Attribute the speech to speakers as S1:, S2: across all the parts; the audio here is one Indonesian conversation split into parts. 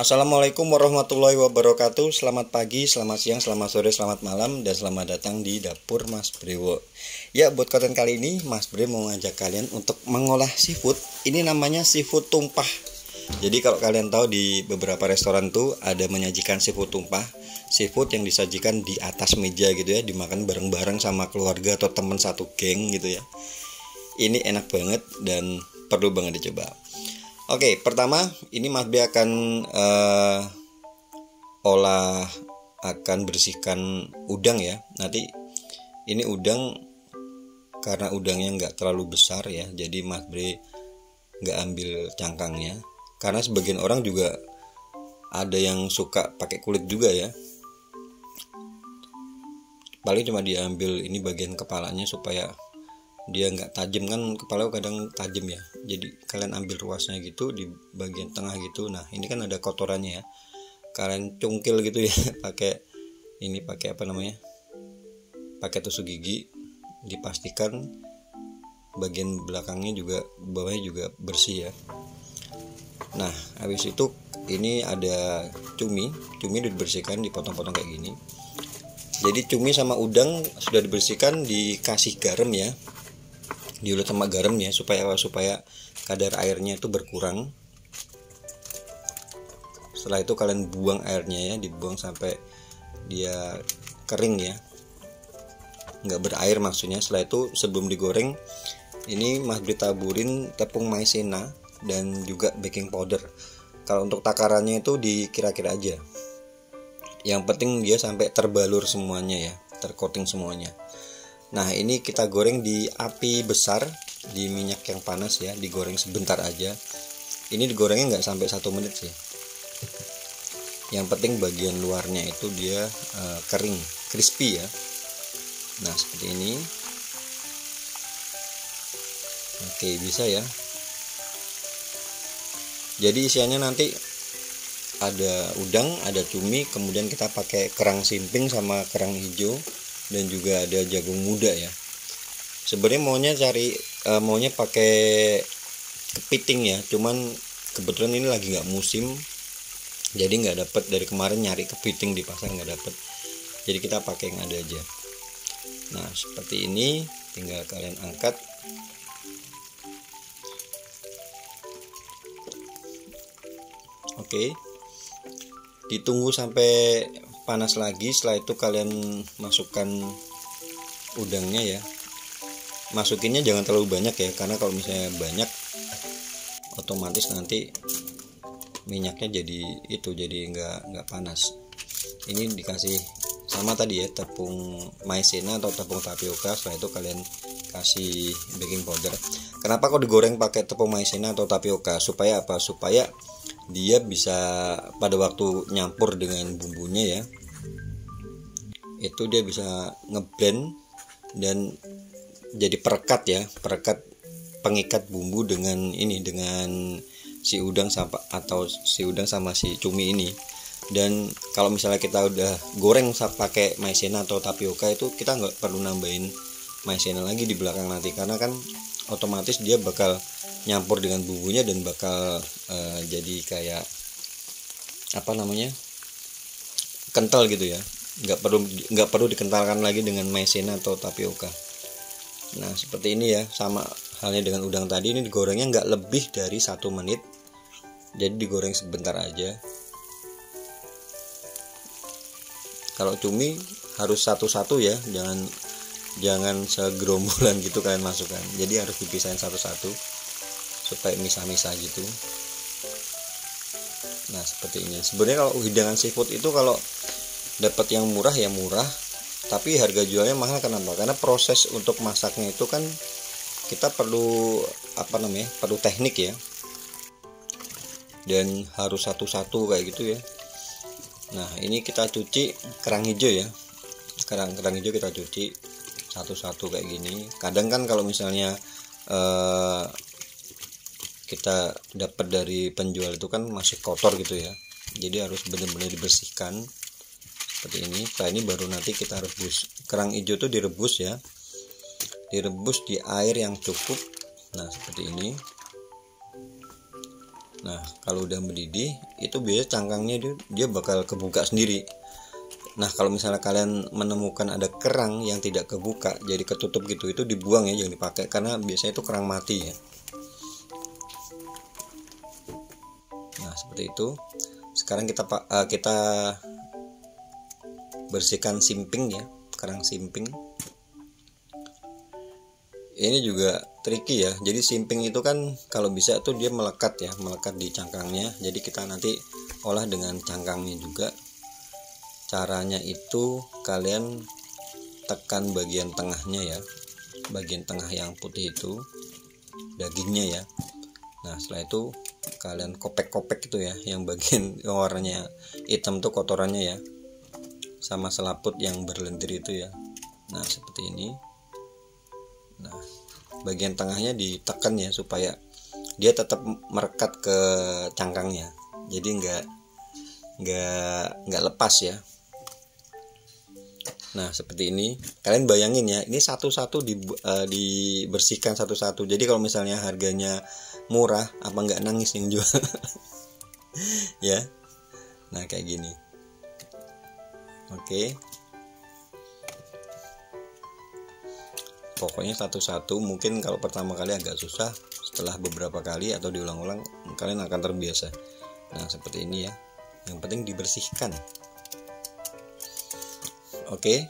S1: Assalamualaikum warahmatullahi wabarakatuh. Selamat pagi, selamat siang, selamat sore, selamat malam, dan selamat datang di dapur Mas Brewo. Ya, buat konten kali ini Mas Bre mau ngajak kalian untuk mengolah seafood. Ini namanya seafood tumpah. Jadi kalau kalian tahu di beberapa restoran tuh ada menyajikan seafood tumpah, seafood yang disajikan di atas meja gitu ya, dimakan bareng-bareng sama keluarga atau teman satu geng gitu ya. Ini enak banget dan perlu banget dicoba. Oke, pertama ini Mas B akan bersihkan udang ya. Nanti ini udang, karena udangnya nggak terlalu besar ya, jadi Mas B nggak ambil cangkangnya. Karena sebagian orang juga ada yang suka pakai kulit juga ya. Paling cuma diambil ini bagian kepalanya supaya dia nggak tajam, kan kepala kadang tajam ya, jadi kalian ambil ruasnya gitu di bagian tengah gitu. Nah ini kan ada kotorannya ya, kalian cungkil gitu ya pakai pakai tusuk gigi, dipastikan bagian belakangnya juga, bawahnya juga bersih ya. Nah habis itu ini ada cumi dibersihkan, dipotong-potong kayak gini. Jadi cumi sama udang sudah dibersihkan, dikasih garam ya, diulek sama garam ya, supaya kadar airnya itu berkurang. Setelah itu kalian buang airnya ya, dibuang sampai dia kering ya, nggak berair maksudnya. Setelah itu sebelum digoreng ini Mas Bri taburin tepung maizena dan juga baking powder. Kalau untuk takarannya itu dikira-kira aja, yang penting dia sampai terbalur semuanya ya, tercoating semuanya. Nah ini kita goreng di api besar, di minyak yang panas ya, digoreng sebentar aja. Ini digorengnya nggak sampai 1 menit sih. Yang penting bagian luarnya itu dia kering, crispy ya. Nah seperti ini. Oke, bisa ya. Jadi isiannya nanti ada udang, ada cumi, kemudian kita pakai kerang simping sama kerang hijau, dan juga ada jagung muda ya. Sebenarnya maunya pakai kepiting ya, cuman kebetulan ini lagi nggak musim, jadi nggak dapet. Dari kemarin nyari kepiting di pasar nggak dapet, jadi kita pakai yang ada aja. Nah seperti ini, tinggal kalian angkat. Oke, ditunggu sampai panas lagi. Setelah itu kalian masukkan udangnya ya. Masukinnya jangan terlalu banyak ya, karena kalau misalnya banyak otomatis nanti minyaknya jadi nggak panas. Ini dikasih sama tadi ya, tepung maizena atau tepung tapioka. Setelah itu kalian kasih baking powder. Kenapa kok digoreng pakai tepung maizena atau tapioka? Supaya apa? Supaya dia bisa pada waktu nyampur dengan bumbunya ya, itu dia bisa ngeblend dan jadi perekat pengikat bumbu dengan si udang sama si cumi ini. Dan kalau misalnya kita udah goreng pakai maizena atau tapioka, itu kita nggak perlu nambahin maizena lagi di belakang nanti, karena kan otomatis dia bakal nyampur dengan bumbunya dan bakal jadi kayak kental gitu ya. Nggak perlu dikentalkan lagi dengan maizena atau tapioka. Nah seperti ini ya, sama halnya dengan udang tadi. Ini digorengnya nggak lebih dari 1 menit, jadi digoreng sebentar aja. Kalau cumi harus satu-satu ya, jangan segerombolan gitu kalian masukkan, jadi harus dipisahin satu-satu supaya misah-misah gitu. Nah seperti ini. Sebenarnya kalau hidangan seafood itu kalau dapat yang murah ya murah, tapi harga jualnya mahal. Kenapa? Karena proses untuk masaknya itu kan kita perlu perlu teknik ya, dan harus satu-satu kayak gitu ya. Nah ini kita cuci kerang hijau ya, kerang hijau kita cuci satu-satu kayak gini. Kadang kan kalau misalnya kita dapat dari penjual itu kan masih kotor gitu ya, jadi harus benar-benar dibersihkan seperti ini. Setelah ini baru nanti kita rebus. Kerang hijau itu direbus ya, direbus di air yang cukup. Nah seperti ini. Nah kalau udah mendidih itu biasanya cangkangnya dia bakal kebuka sendiri. Nah kalau misalnya kalian menemukan ada kerang yang tidak kebuka jadi ketutup gitu, itu dibuang ya, jangan dipakai karena biasanya itu kerang mati ya. Nah seperti itu. Sekarang kita bersihkan simping ya, kerang simping. Ini juga tricky ya. Jadi simping itu kan kalau bisa tuh dia melekat ya, melekat di cangkangnya. Jadi kita nanti olah dengan cangkangnya juga. Caranya itu kalian tekan bagian tengahnya ya, bagian tengah yang putih itu dagingnya ya. Nah setelah itu kalian kopek-kopek itu ya, yang bagian warnanya hitam tuh kotorannya ya, sama selaput yang berlendir itu ya. Nah seperti ini. Nah bagian tengahnya ditekan ya supaya dia tetap merekat ke cangkangnya, jadi nggak lepas ya. Nah seperti ini, kalian bayangin ya, ini satu-satu dibersihkan satu-satu. Jadi kalau misalnya harganya murah, apa nggak nangis yang jual ya. Nah kayak gini. Oke. Pokoknya satu-satu, mungkin kalau pertama kali agak susah, setelah beberapa kali atau diulang-ulang kalian akan terbiasa. Nah seperti ini ya, yang penting dibersihkan. Oke,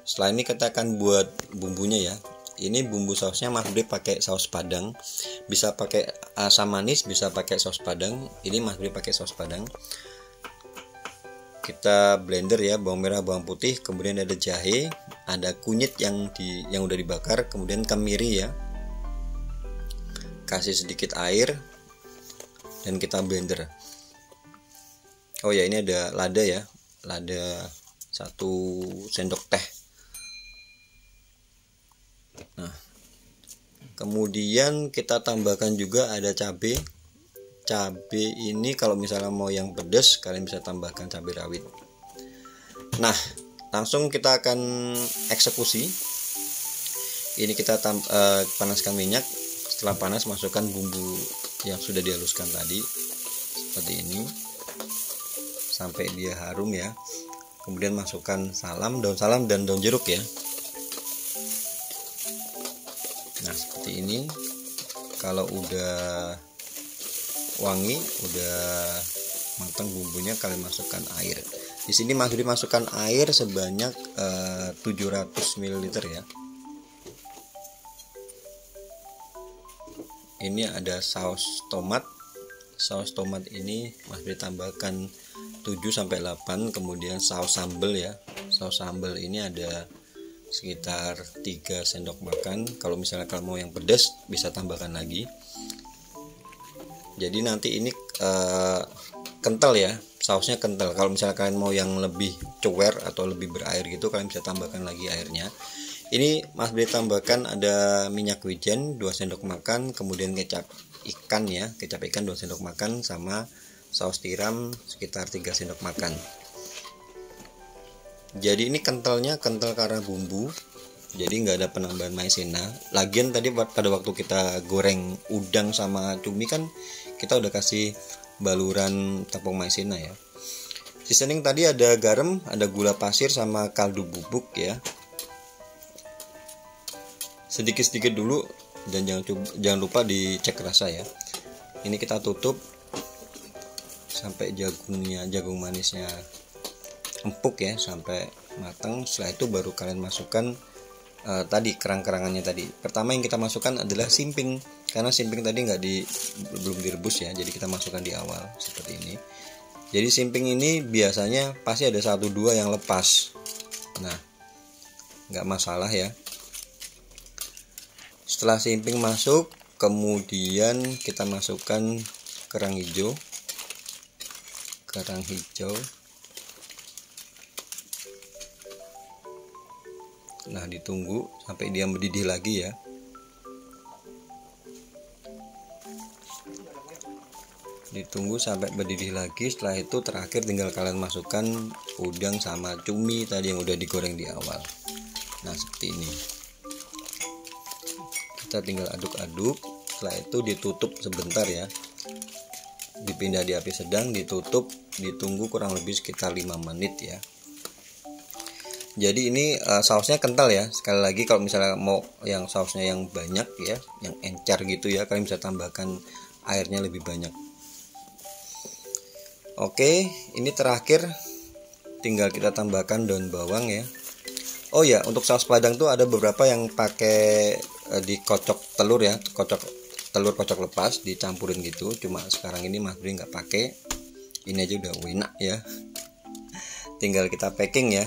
S1: setelah ini kita akan buat bumbunya ya. Ini bumbu sausnya Mas Bri pakai saus Padang, bisa pakai asam manis, bisa pakai saus Padang. Ini Mas Bri pakai saus Padang. Kita blender ya, bawang merah, bawang putih, kemudian ada jahe, ada kunyit yang udah dibakar, kemudian kemiri ya. Kasih sedikit air dan kita blender. Oh ya, ini ada lada ya, lada 1 sendok teh. Nah kemudian kita tambahkan juga ada cabai. Cabai ini kalau misalnya mau yang pedas kalian bisa tambahkan cabai rawit. Nah langsung kita akan eksekusi. Ini kita panaskan minyak. Setelah panas masukkan bumbu yang sudah dihaluskan tadi seperti ini sampai dia harum ya. Kemudian masukkan daun salam dan daun jeruk ya. Nah seperti ini. Kalau udah wangi, udah matang bumbunya, kalian masukkan air. Di sini Mas Bri masukkan air sebanyak 700 ml ya. Ini ada saus tomat. Saus tomat ini Mas Bri tambahkan 7-8. Kemudian saus sambal ya. Saus sambal ini ada sekitar 3 sendok makan. Kalau misalnya kalian mau yang pedas bisa tambahkan lagi. Jadi nanti ini kental ya, sausnya kental. Kalau misalnya kalian mau yang lebih cuwer atau lebih berair gitu, kalian bisa tambahkan lagi airnya. Ini Mas Bri tambahkan ada minyak wijen 2 sendok makan, kemudian kecap ikan ya, kecap ikan 2 sendok makan, sama saus tiram sekitar 3 sendok makan. Jadi ini kentalnya kental karena bumbu, jadi nggak ada penambahan maizena. Lagian tadi pada waktu kita goreng udang sama cumi kan kita udah kasih baluran tepung maizena ya. Seasoning tadi ada garam, ada gula pasir sama kaldu bubuk ya. Sedikit-sedikit dulu dan jangan lupa dicek rasa ya. Ini kita tutup sampai jagung manisnya empuk ya, sampai matang. Setelah itu baru kalian masukkan tadi kerang-kerangannya tadi. Pertama yang kita masukkan adalah simping, karena simping tadi belum direbus ya, jadi kita masukkan di awal seperti ini. Jadi simping ini biasanya pasti ada 1-2 yang lepas. Nah nggak masalah ya. Setelah simping masuk, kemudian kita masukkan kerang hijau. Nah ditunggu sampai dia mendidih lagi ya. Ditunggu sampai mendidih lagi. Setelah itu terakhir tinggal kalian masukkan udang sama cumi tadi yang udah digoreng di awal. Nah seperti ini. Kita tinggal aduk-aduk. Setelah itu ditutup sebentar ya. dipindah di api sedang, ditutup, ditunggu kurang lebih sekitar 5 menit ya. Jadi ini sausnya kental ya. Sekali lagi kalau misalnya mau yang sausnya yang banyak ya, yang encer gitu ya, kalian bisa tambahkan airnya lebih banyak. Oke, ini terakhir tinggal kita tambahkan daun bawang ya. Oh ya, untuk saus padang tuh ada beberapa yang pakai dikocok telur ya, kocok lepas, dicampurin gitu. Cuma sekarang ini Mas Bri nggak pakai. Ini aja udah enak ya. Tinggal kita packing ya.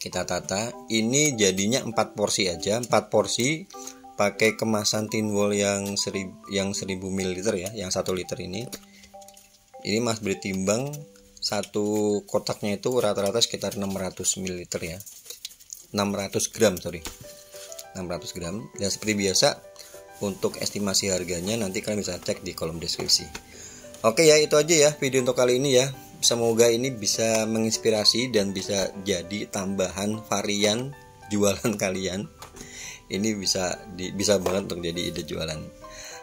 S1: Kita tata. Ini jadinya 4 porsi aja, 4 porsi pakai kemasan tin wall yang 1000 ml ya, yang 1 liter ini. Ini Mas Bri timbang satu kotaknya itu rata-rata sekitar 600 ml ya. 600 gram sorry 600 gram. Dan seperti biasa untuk estimasi harganya nanti kalian bisa cek di kolom deskripsi. Oke ya, itu aja ya video untuk kali ini ya. Semoga ini bisa menginspirasi dan bisa jadi tambahan varian jualan kalian. Ini bisa banget untuk jadi ide jualan.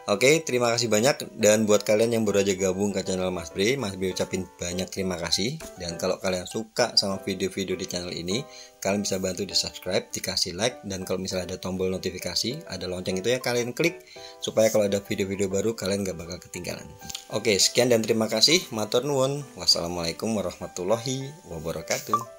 S1: Oke, terima kasih banyak. Dan buat kalian yang baru aja gabung ke channel Mas Bri ucapin banyak terima kasih. Dan kalau kalian suka sama video-video di channel ini, kalian bisa bantu di subscribe, dikasih like. Dan kalau misalnya ada tombol notifikasi, ada lonceng itu ya, kalian klik supaya kalau ada video-video baru kalian gak bakal ketinggalan. Oke, sekian dan terima kasih. Matur nuwun. Wassalamualaikum warahmatullahi wabarakatuh.